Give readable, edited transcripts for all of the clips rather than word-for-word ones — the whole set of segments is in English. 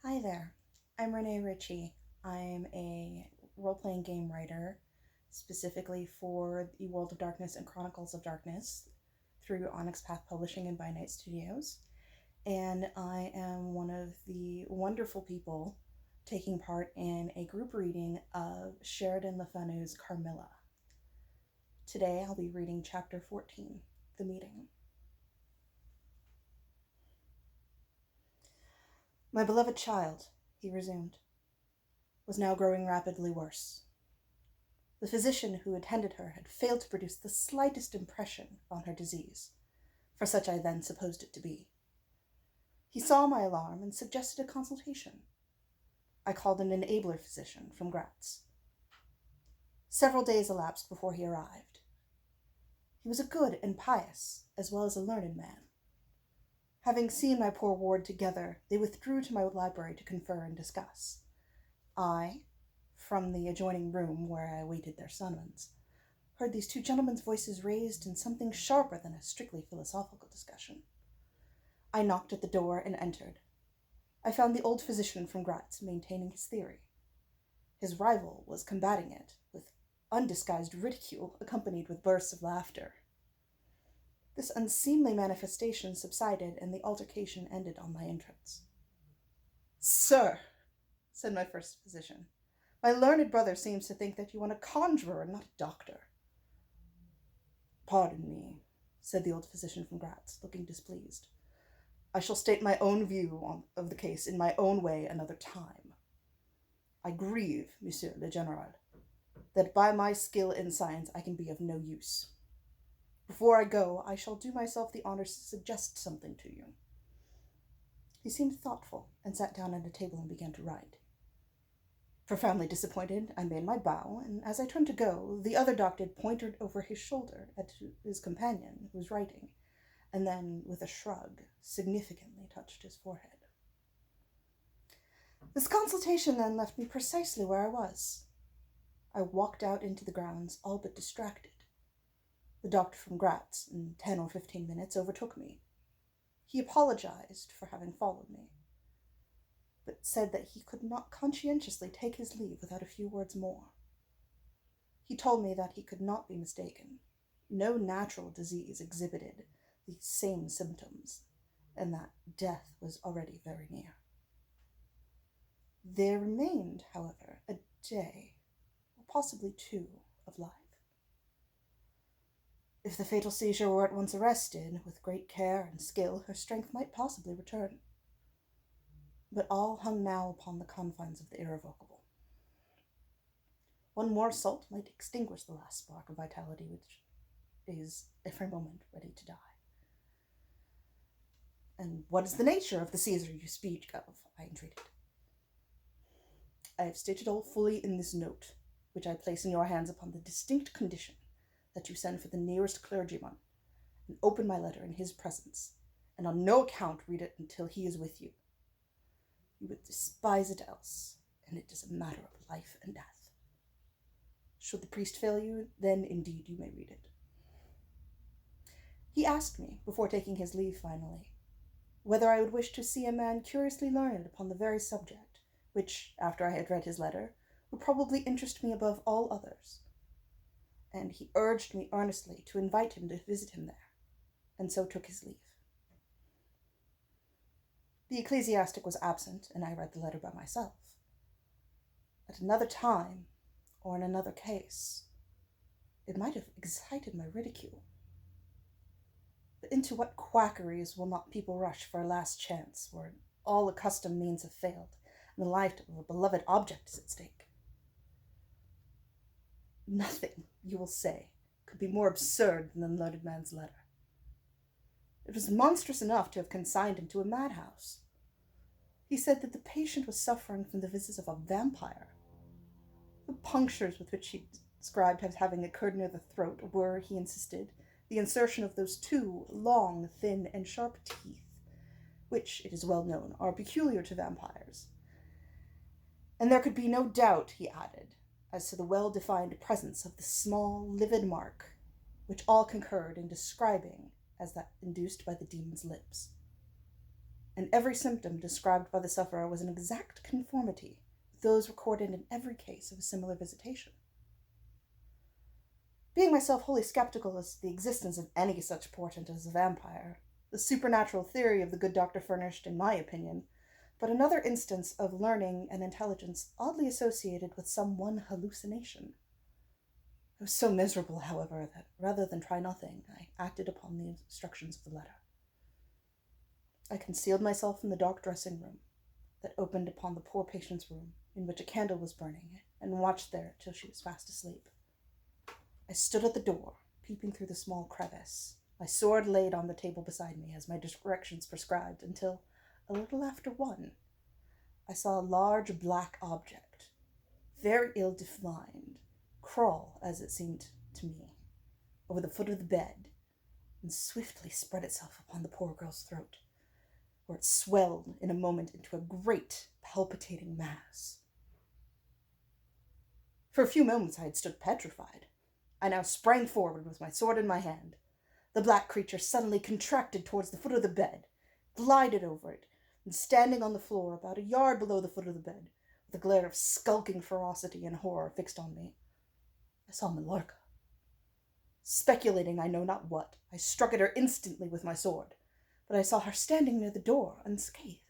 Hi there, I'm Renee Ritchie. I'm a role-playing game writer, specifically for the World of Darkness and Chronicles of Darkness through Onyx Path Publishing and By Night Studios. And I am one of the wonderful people taking part in a group reading of Sherida the Fanu's Carmilla. Today I'll be reading Chapter 14, The Meeting. My beloved child, he resumed, was now growing rapidly worse. The physician who attended her had failed to produce the slightest impression on her disease, for such I then supposed it to be. He saw my alarm and suggested a consultation. I called an enabler physician from Graz. Several days elapsed before he arrived. He was a good and pious, as well as a learned man. Having seen my poor ward together, they withdrew to my library to confer and discuss. I, from the adjoining room where I awaited their summons, heard these two gentlemen's voices raised in something sharper than a strictly philosophical discussion. I knocked at the door and entered. I found the old physician from Graz maintaining his theory. His rival was combating it with undisguised ridicule accompanied with bursts of laughter. This unseemly manifestation subsided, and the altercation ended on my entrance. "Sir," said my first physician, "my learned brother seems to think that you want a conjurer and not a doctor." "Pardon me," said the old physician from Graz, looking displeased. "I shall state my own view of the case in my own way another time. I grieve, Monsieur le General, that by my skill in science I can be of no use. Before I go, I shall do myself the honor to suggest something to you." He seemed thoughtful and sat down at a table and began to write. Profoundly disappointed, I made my bow, and as I turned to go, the other doctor pointed over his shoulder at his companion, who was writing, and then, with a shrug, significantly touched his forehead. This consultation then left me precisely where I was. I walked out into the grounds, all but distracted. The doctor from Graz, in 10 or 15 minutes, overtook me. He apologized for having followed me, but said that he could not conscientiously take his leave without a few words more. He told me that he could not be mistaken. No natural disease exhibited the same symptoms, and that death was already very near. There remained, however, a day, or possibly two, of life. If the fatal seizure were at once arrested, with great care and skill, her strength might possibly return. But all hung now upon the confines of the irrevocable. One more assault might extinguish the last spark of vitality which is every moment ready to die. "And what is the nature of the seizure you speak of?" I entreated. "I have stated all fully in this note, which I place in your hands upon the distinct condition that you send for the nearest clergyman, and open my letter in his presence, and on no account read it until he is with you. You would despise it else, and it is a matter of life and death. Should the priest fail you, then indeed you may read it." He asked me, before taking his leave finally, whether I would wish to see a man curiously learned upon the very subject, which, after I had read his letter, would probably interest me above all others. And he urged me earnestly to invite him to visit him there, and so took his leave. The ecclesiastic was absent, and I read the letter by myself. At another time, or in another case, it might have excited my ridicule. But into what quackeries will not people rush for a last chance, where all accustomed means have failed, and the life of a beloved object is at stake? Nothing, you will say, could be more absurd than the learned man's letter. It was monstrous enough to have consigned him to a madhouse. He said that the patient was suffering from the visits of a vampire. The punctures with which he described as having occurred near the throat were, he insisted, the insertion of those two long, thin, and sharp teeth, which, it is well known, are peculiar to vampires. And there could be no doubt, he added, as to the well-defined presence of the small, livid mark, which all concurred in describing as that induced by the demon's lips. and every symptom described by the sufferer was in exact conformity with those recorded in every case of a similar visitation. Being myself wholly skeptical as to the existence of any such portent as a vampire, the supernatural theory of the good doctor furnished, in my opinion, but another instance of learning and intelligence oddly associated with some one hallucination. I was so miserable, however, that rather than try nothing, I acted upon the instructions of the letter. I concealed myself in the dark dressing room that opened upon the poor patient's room, in which a candle was burning, and watched there till she was fast asleep. I stood at the door, peeping through the small crevice, my sword laid on the table beside me as my directions prescribed, until, a little after 1, I saw a large black object, very ill-defined, crawl, as it seemed to me, over the foot of the bed, and swiftly spread itself upon the poor girl's throat, where it swelled in a moment into a great, palpitating mass. For a few moments I had stood petrified. I now sprang forward with my sword in my hand. The black creature suddenly contracted towards the foot of the bed, glided over it, and standing on the floor about a yard below the foot of the bed, with a glare of skulking ferocity and horror fixed on me, I saw Millarca. Speculating I know not what, I struck at her instantly with my sword, but I saw her standing near the door, unscathed.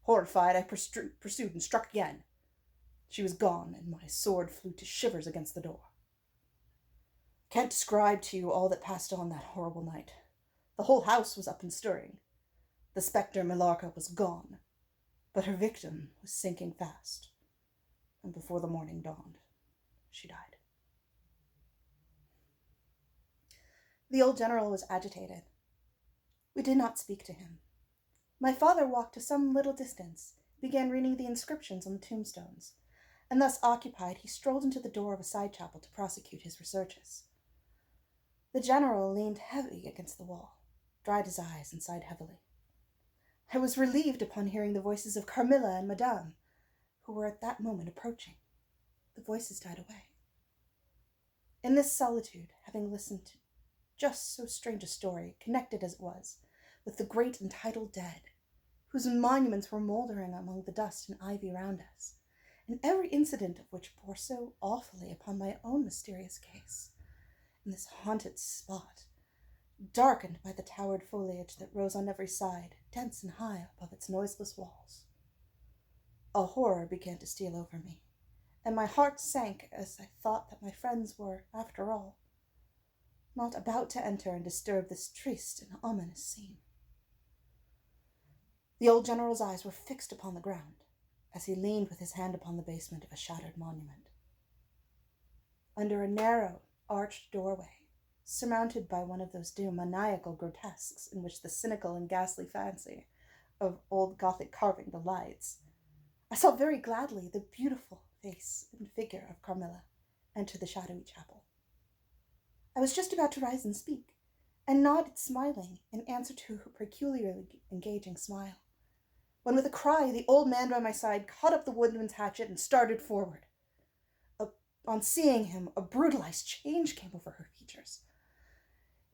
Horrified, I pursued and struck again. She was gone, and my sword flew to shivers against the door. I can't describe to you all that passed on that horrible night. The whole house was up and stirring. The spectre Millarca was gone, but her victim was sinking fast, and before the morning dawned, she died. The old general was agitated. We did not speak to him. My father walked to some little distance, began reading the inscriptions on the tombstones, and thus occupied, he strolled into the door of a side chapel to prosecute his researches. The general leaned heavy against the wall, dried his eyes, and sighed heavily. I was relieved upon hearing the voices of Carmilla and Madame, who were at that moment approaching. The voices died away. In this solitude, having listened to just so strange a story, connected as it was with the great and titled dead, whose monuments were mouldering among the dust and ivy round us, and every incident of which bore so awfully upon my own mysterious case, in this haunted spot, darkened by the towered foliage that rose on every side, dense and high above its noiseless walls. A horror began to steal over me, and my heart sank as I thought that my friends were, after all, not about to enter and disturb this triste and ominous scene. The old general's eyes were fixed upon the ground, as he leaned with his hand upon the basement of a shattered monument. Under a narrow, arched doorway, surmounted by one of those demoniacal grotesques in which the cynical and ghastly fancy of old Gothic carving delights, I saw very gladly the beautiful face and figure of Carmilla enter the shadowy chapel. I was just about to rise and speak, and nodded smiling in answer to her peculiarly engaging smile, when with a cry the old man by my side caught up the woodman's hatchet and started forward. On seeing him, a brutalized change came over her features.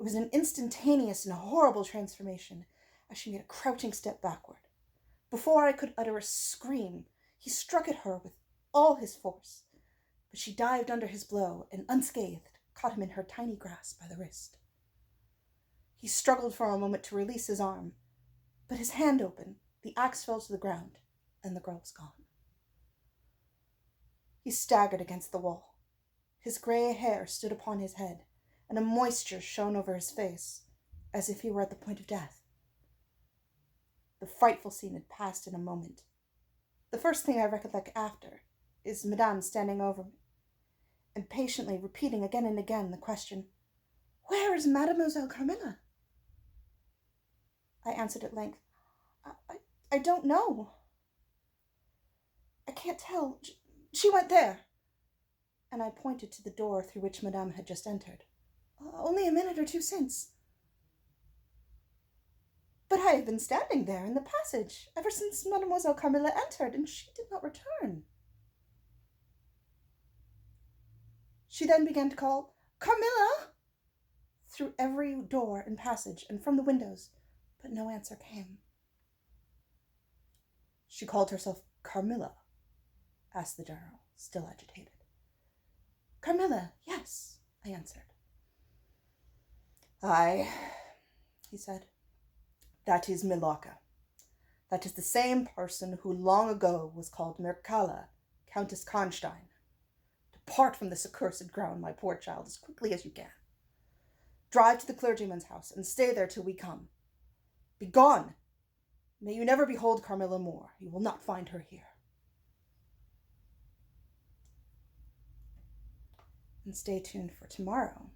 It was an instantaneous and horrible transformation, as she made a crouching step backward. Before I could utter a scream, he struck at her with all his force, but she dived under his blow and, unscathed, caught him in her tiny grasp by the wrist. He struggled for a moment to release his arm, but his hand opened, the axe fell to the ground, and the girl was gone. He staggered against the wall. His grey hair stood upon his head, and a moisture shone over his face, as if he were at the point of death. The frightful scene had passed in a moment. The first thing I recollect after is Madame standing over me, impatiently repeating again and again the question, "Where is Mademoiselle Carmilla?" I answered at length, I don't know. I can't tell. She went there." And I pointed to the door through which Madame had just entered. "Only a minute or two since." "But I have been standing there in the passage ever since Mademoiselle Carmilla entered, and she did not return." She then began to call, "Carmilla!" through every door and passage and from the windows, but no answer came. She called herself Carmilla? Asked the general, still agitated. Carmilla, yes, I answered. Aye, he said. That is Milaka. That is the same person who long ago was called Mircalla, Countess Karnstein. Depart from this accursed ground, my poor child, as quickly as you can. Drive to the clergyman's house, and stay there till we come. Begone! May you never behold Carmilla more. You will not find her here. And stay tuned for tomorrow,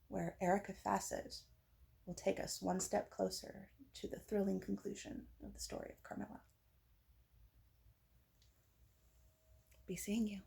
where Erica Fassett will take us one step closer to the thrilling conclusion of the story of Carmilla. Be seeing you.